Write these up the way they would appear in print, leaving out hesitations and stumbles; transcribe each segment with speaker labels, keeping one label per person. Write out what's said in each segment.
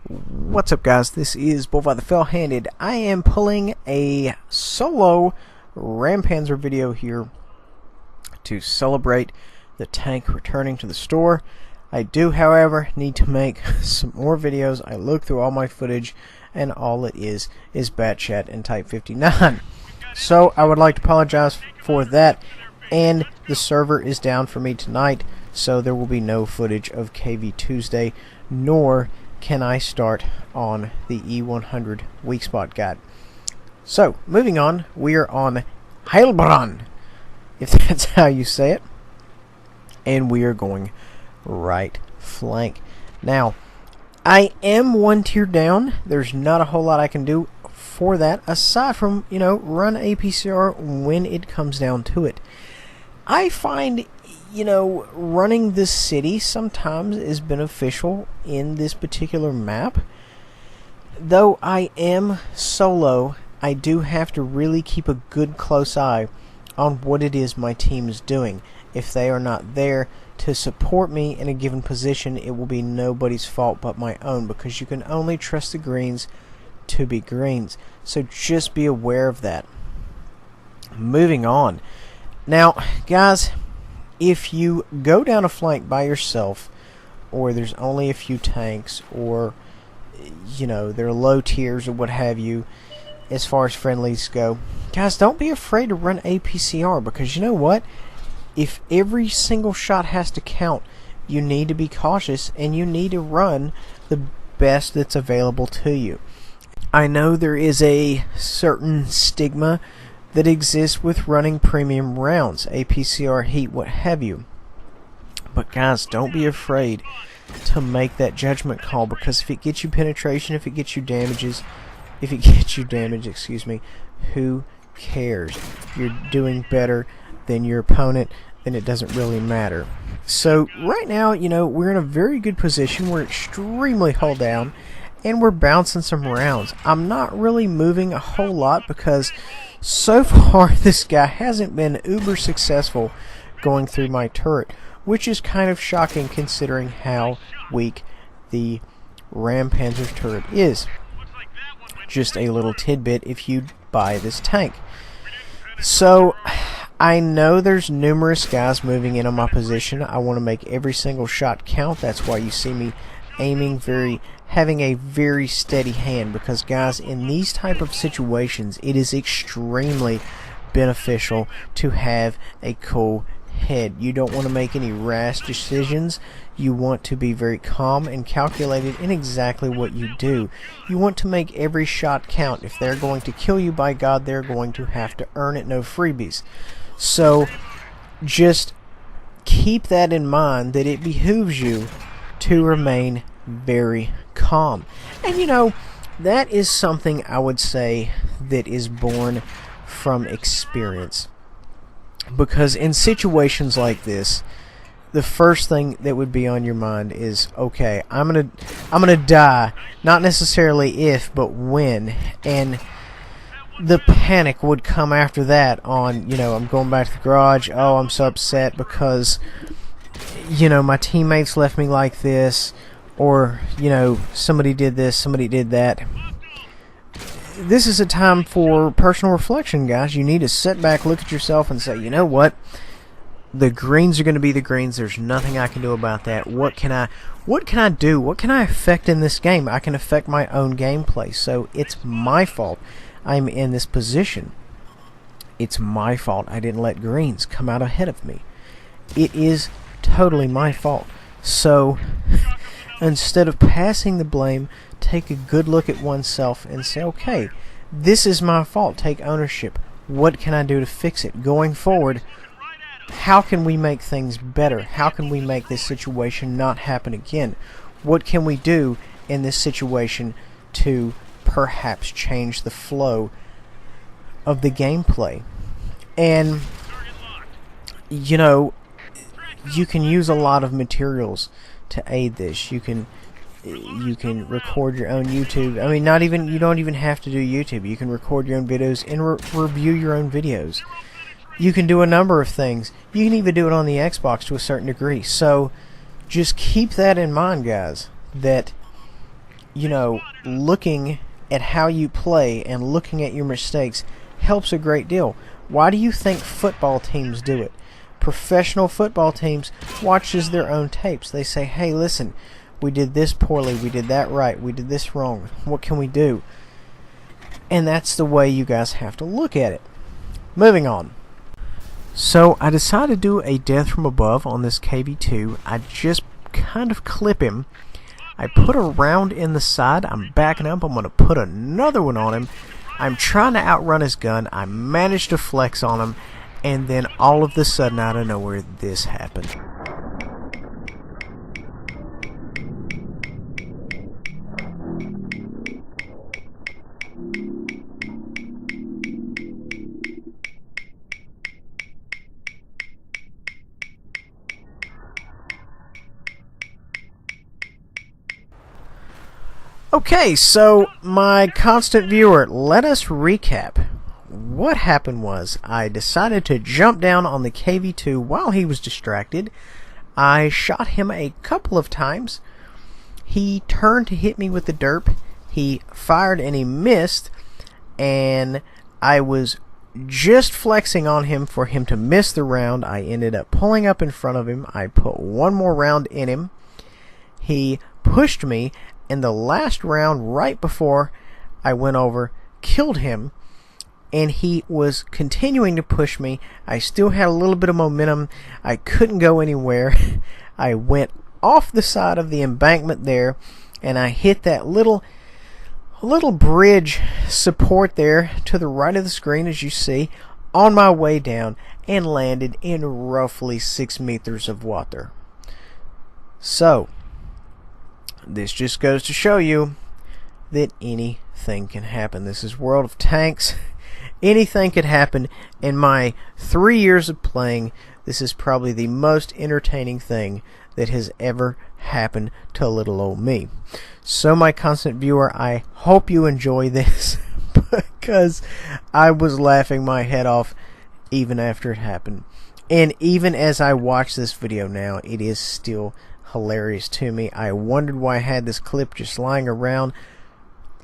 Speaker 1: What's up, guys? This is Bullfire the Fell-Handed. I am pulling a solo Rampanzer video here to celebrate the tank returning to the store. I do, however, need to make some more videos. I looked through all my footage, and all it is Batchat and Type 59. So I would like to apologize for that, and the server is down for me tonight, so there will be no footage of KV Tuesday, nor can I start on the E100 weak spot guide. So, moving on, we are on Heilbronn, if that's how you say it, and we are going right flank. Now, I am one tier down. There's not a whole lot I can do for that, aside from, run APCR when it comes down to it. I find, running this city sometimes is beneficial in this particular map. Though I am solo, I do have to really keep a good close eye on what it is my team is doing. If they are not there to support me in a given position, it will be nobody's fault but my own, because you can only trust the greens to be greens. So just be aware of that. Moving on. Now, guys, if you go down a flank by yourself, or there's only a few tanks, or there are low tiers or what have you, as far as friendlies go, guys, don't be afraid to run APCR, because you know what? If every single shot has to count, you need to be cautious, and you need to run the best that's available to you. I know there is a certain stigma that exists with running premium rounds, APCR, heat, what have you. But guys, don't be afraid to make that judgment call, because if it gets you penetration, if it gets you damage, who cares? You're doing better than your opponent, then it doesn't really matter. So right now, we're in a very good position. We're extremely hull down, and we're bouncing some rounds. I'm not really moving a whole lot, because so far this guy hasn't been uber successful going through my turret, which is kind of shocking considering how weak the Rampanzer turret is. Just a little tidbit if you buy this tank. So I know there's numerous guys moving in on my position. I want to make every single shot count. That's why you see me aiming having a very steady hand, because guys, in these type of situations, it is extremely beneficial to have a cool head. You don't want to make any rash decisions. You want to be very calm and calculated in exactly what you do. You want to make every shot count. If they're going to kill you, by God, they're going to have to earn it, no freebies. So just keep that in mind, that it behooves you to remain very calm. And that is something I would say that is born from experience, because in situations like this, the first thing that would be on your mind is, okay, I'm gonna die, not necessarily if, but when. And the panic would come after that on, I'm going back to the garage, oh, I'm so upset because my teammates left me like this, or somebody did this, somebody did that. This is a time for personal reflection, guys. You need to sit back, look at yourself, and say, you know what? The greens are going to be the greens. There's nothing I can do about that. What can I do? What can I affect in this game? I can affect my own gameplay. So it's my fault I'm in this position. It's my fault I didn't let greens come out ahead of me. It is totally my fault. So instead of passing the blame, take a good look at oneself and say, okay, this is my fault. Take ownership. What can I do to fix it? Going forward, how can we make things better? How can we make this situation not happen again? What can we do in this situation to perhaps change the flow of the gameplay? And you can use a lot of materials to aid this. You can record your own YouTube. I mean, you don't even have to do YouTube. You can record your own videos and review your own videos. You can do a number of things. You can even do it on the Xbox to a certain degree. So just keep that in mind, guys, that you know, looking at how you play and looking at your mistakes helps a great deal. Why do you think football teams do it? Professional football teams watches their own tapes. They say, hey, listen, we did this poorly, we did that right, we did this wrong. What can we do? And that's the way you guys have to look at it. Moving on. So I decided to do a death from above on this KV2. I just kind of clip him. I put a round in the side. I'm backing up. I'm going to put another one on him. I'm trying to outrun his gun. I managed to flex on him. And then all of a sudden, out of nowhere, this happened. Okay, so my constant viewer, let us recap. What happened was I decided to jump down on the KV2 while he was distracted. I shot him a couple of times. He turned to hit me with the derp. He fired and he missed, and I was just flexing on him for him to miss the round. I ended up pulling up in front of him. I put one more round in him. He pushed me, and the last round, right before I went over, killed him, and he was continuing to push me. I still had a little bit of momentum. I couldn't go anywhere. I went off the side of the embankment there, and I hit that little bridge support there to the right of the screen, as you see, on my way down, and landed in roughly 6 meters of water. So this just goes to show you that anything can happen. This is World of Tanks. Anything could happen. In my 3 years of playing, this is probably the most entertaining thing that has ever happened to little old me. So my constant viewer, I hope you enjoy this because I was laughing my head off even after it happened. And even as I watch this video now, it is still hilarious to me. I wondered why I had this clip just lying around.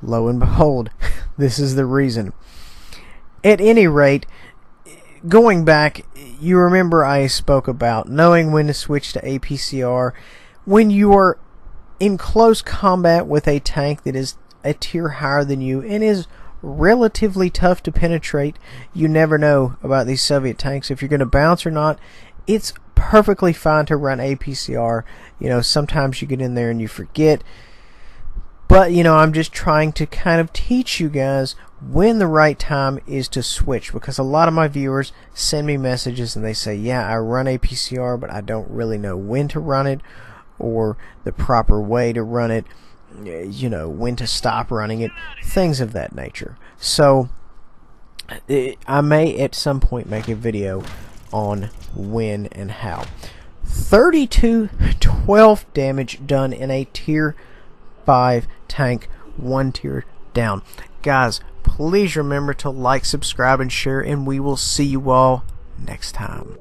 Speaker 1: Lo and behold, this is the reason. At any rate, going back, you remember I spoke about knowing when to switch to APCR. When you are in close combat with a tank that is a tier higher than you and is relatively tough to penetrate, you never know about these Soviet tanks, if you're going to bounce or not. It's perfectly fine to run APCR. You know, sometimes you get in there and you forget. But, you know, I'm just trying to kind of teach you guys when the right time is to switch, because a lot of my viewers send me messages and they say, yeah, I run APCR, but I don't really know when to run it or the proper way to run it, you know, when to stop running it, things of that nature. So I may at some point make a video on when and how. 3212 damage done in a tier 5 tank, 1 tier down. Guys, please remember to like, subscribe, and share, and we will see you all next time.